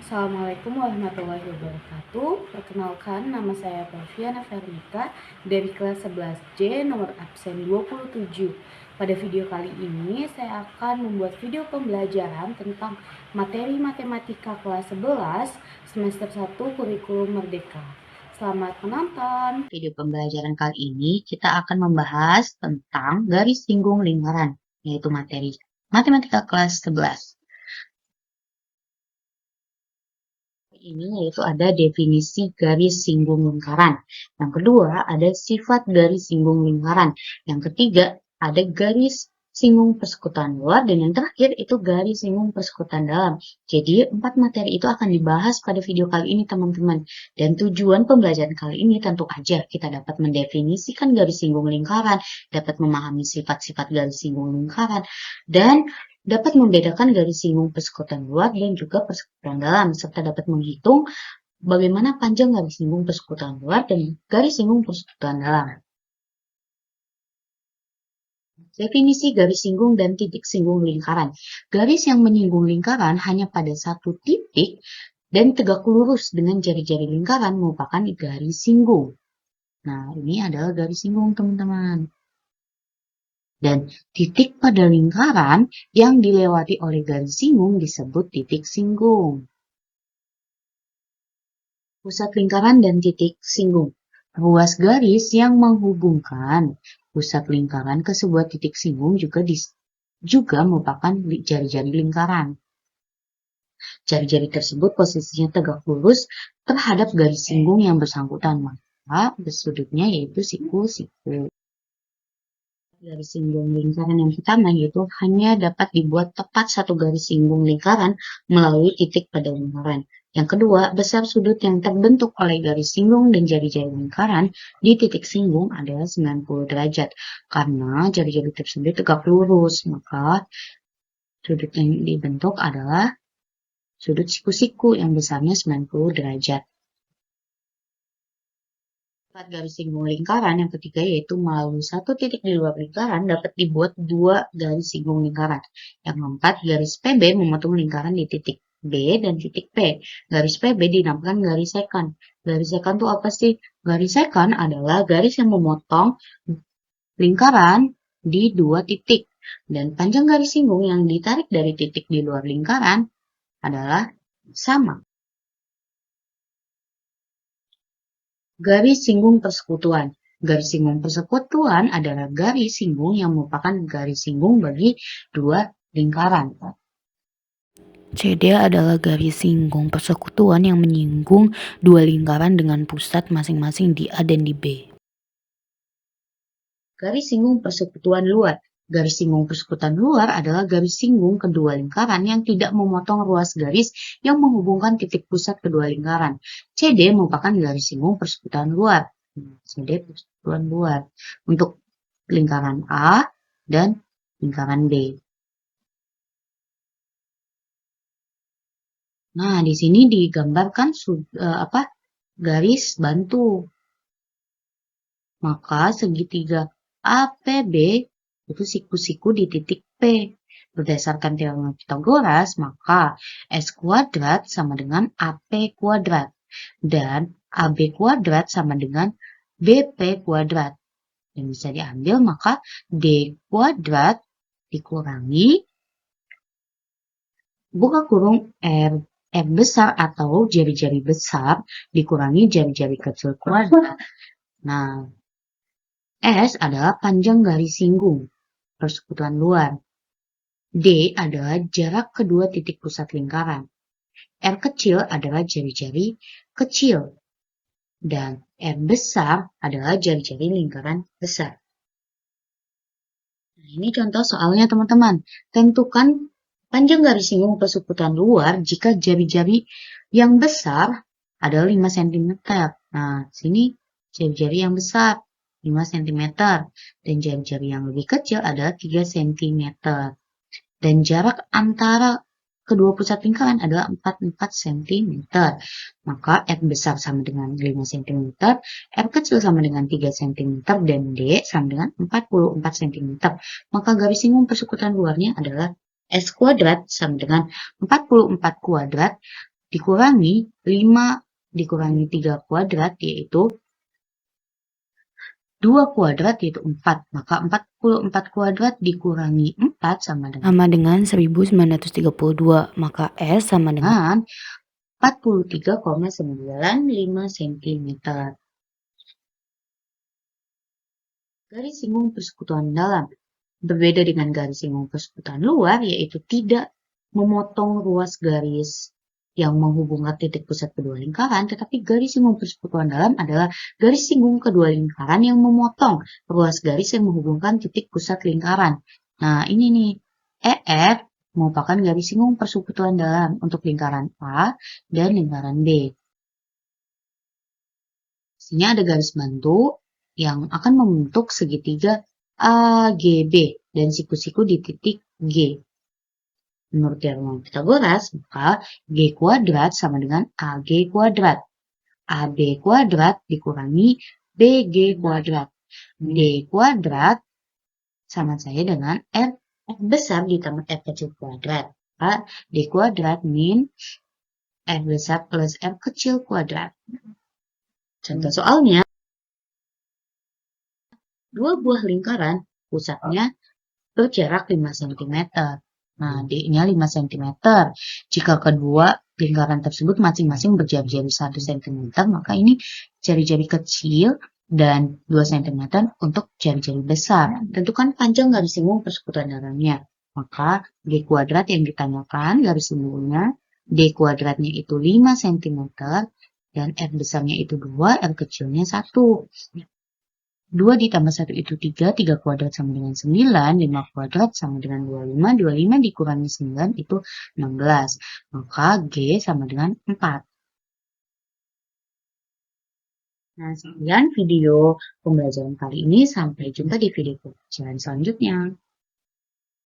Assalamualaikum warahmatullahi wabarakatuh. Perkenalkan, nama saya Praviana Vernika dari kelas 11C nomor absen 27. Pada video kali ini saya akan membuat video pembelajaran tentang materi matematika kelas 11 semester 1 kurikulum Merdeka. Selamat menonton. Video pembelajaran kali ini kita akan membahas tentang garis singgung lingkaran, yaitu materi matematika kelas 11. Ini yaitu ada definisi garis singgung lingkaran. Yang kedua ada sifat garis singgung lingkaran. Yang ketiga ada garis singgung persekutuan luar, dan yang terakhir itu garis singgung persekutuan dalam. Jadi 4 materi itu akan dibahas pada video kali ini teman-teman. Dan tujuan pembelajaran kali ini tentu aja kita dapat mendefinisikan garis singgung lingkaran, dapat memahami sifat-sifat garis singgung lingkaran, dan dapat membedakan garis singgung persekutuan luar dan juga persekutuan dalam, serta dapat menghitung bagaimana panjang garis singgung persekutuan luar dan garis singgung persekutuan dalam. Definisi garis singgung dan titik singgung lingkaran. Garis yang menyinggung lingkaran hanya pada satu titik dan tegak lurus dengan jari-jari lingkaran merupakan garis singgung. Nah, ini adalah garis singgung, teman-teman. Dan titik pada lingkaran yang dilewati oleh garis singgung disebut titik singgung. Pusat lingkaran dan titik singgung. Ruas garis yang menghubungkan pusat lingkaran ke sebuah titik singgung juga merupakan jari-jari lingkaran. Jari-jari tersebut posisinya tegak lurus terhadap garis singgung yang bersangkutan, maka sudutnya yaitu siku-siku. Garis singgung lingkaran yang pertama yaitu hanya dapat dibuat tepat satu garis singgung lingkaran melalui titik pada lingkaran. Yang kedua, besar sudut yang terbentuk oleh garis singgung dan jari-jari lingkaran di titik singgung adalah 90 derajat. Karena jari-jari tersebut tegak lurus, maka sudut yang dibentuk adalah sudut siku-siku yang besarnya 90 derajat. Sifat garis singgung lingkaran yang ketiga yaitu melalui satu titik di luar lingkaran dapat dibuat dua garis singgung lingkaran. Yang keempat, garis PB memotong lingkaran di titik B dan titik P. Garis PB dinamakan garis sekant. Garis sekant itu apa sih? Garis sekant adalah garis yang memotong lingkaran di dua titik. Dan panjang garis singgung yang ditarik dari titik di luar lingkaran adalah sama. Garis singgung persekutuan. Garis singgung persekutuan adalah garis singgung yang merupakan garis singgung bagi dua lingkaran. CD adalah garis singgung persekutuan yang menyinggung dua lingkaran dengan pusat masing-masing di A dan di B. Garis singgung persekutuan luar. Garis singgung persekutuan luar adalah garis singgung kedua lingkaran yang tidak memotong ruas garis yang menghubungkan titik pusat kedua lingkaran. CD merupakan garis singgung persekutuan luar. CD persekutuan luar untuk lingkaran A dan lingkaran B. Nah, di sini digambarkan garis bantu. Maka segitiga APB itu siku-siku di titik P. Berdasarkan teorema Pythagoras, maka S kuadrat sama dengan AP kuadrat. Dan AB kuadrat sama dengan BP kuadrat. Dan bisa diambil, maka D kuadrat dikurangi buka kurung R besar atau jari-jari besar dikurangi jari-jari kecil kuadrat. Nah, S adalah panjang garis singgung persekutuan luar. D adalah jarak kedua titik pusat lingkaran. R kecil adalah jari-jari kecil. Dan R besar adalah jari-jari lingkaran besar. Nah, ini contoh soalnya teman-teman. Tentukan panjang garis singgung persekutuan luar jika jari-jari yang besar adalah 5 cm. Nah, sini jari-jari yang besar 5 cm. Dan jari-jari yang lebih kecil adalah 3 cm. Dan jarak antara kedua pusat lingkaran adalah 44 cm. Maka R besar sama dengan 5 cm, R kecil sama dengan 3 cm, dan D sama dengan 44 cm. Maka garis singgung persekutuan luarnya adalah S kuadrat sama dengan 44 kuadrat dikurangi 5 dikurangi 3 kuadrat yaitu 2 kuadrat yaitu 4. Maka 44 kuadrat dikurangi 4 sama dengan 1932. Maka S sama dengan 43,95 cm. Garis singgung persekutuan dalam berbeda dengan garis singgung persekutuan luar, yaitu tidak memotong ruas garis yang menghubungkan titik pusat kedua lingkaran, tetapi garis singgung persekutuan dalam adalah garis singgung kedua lingkaran yang memotong ruas garis yang menghubungkan titik pusat lingkaran. Nah, ini nih, EF merupakan garis singgung persekutuan dalam untuk lingkaran A dan lingkaran B. Di sini ada garis bantu yang akan membentuk segitiga AGB dan siku-siku di titik G. Menurut teorema Pythagoras, maka G kuadrat sama dengan AG kuadrat. AB kuadrat dikurangi BG kuadrat. D kuadrat sama saja dengan R besar ditambah R kecil kuadrat. Maka D kuadrat min R besar plus R kecil kuadrat. Contoh soalnya, dua buah lingkaran pusatnya berjarak 5 cm. Nah, D-nya 5 cm. Jika kedua lingkaran tersebut masing-masing berjari-jari 1 cm, maka ini jari-jari kecil dan 2 cm untuk jari-jari besar. Tentukan panjang garis singgung persekutuan dalamnya. Maka G kuadrat yang ditanyakan garis singgungnya, D kuadratnya itu 5 cm, dan R besarnya itu 2, R kecilnya 1. 2 ditambah 1 itu 3, 3 kuadrat sama dengan 9, 5 kuadrat sama dengan 25, 25 dikurangi 9 itu 16. Maka G sama dengan 4. Nah, sekian video pembelajaran kali ini. Sampai jumpa di video pembelajaran selanjutnya.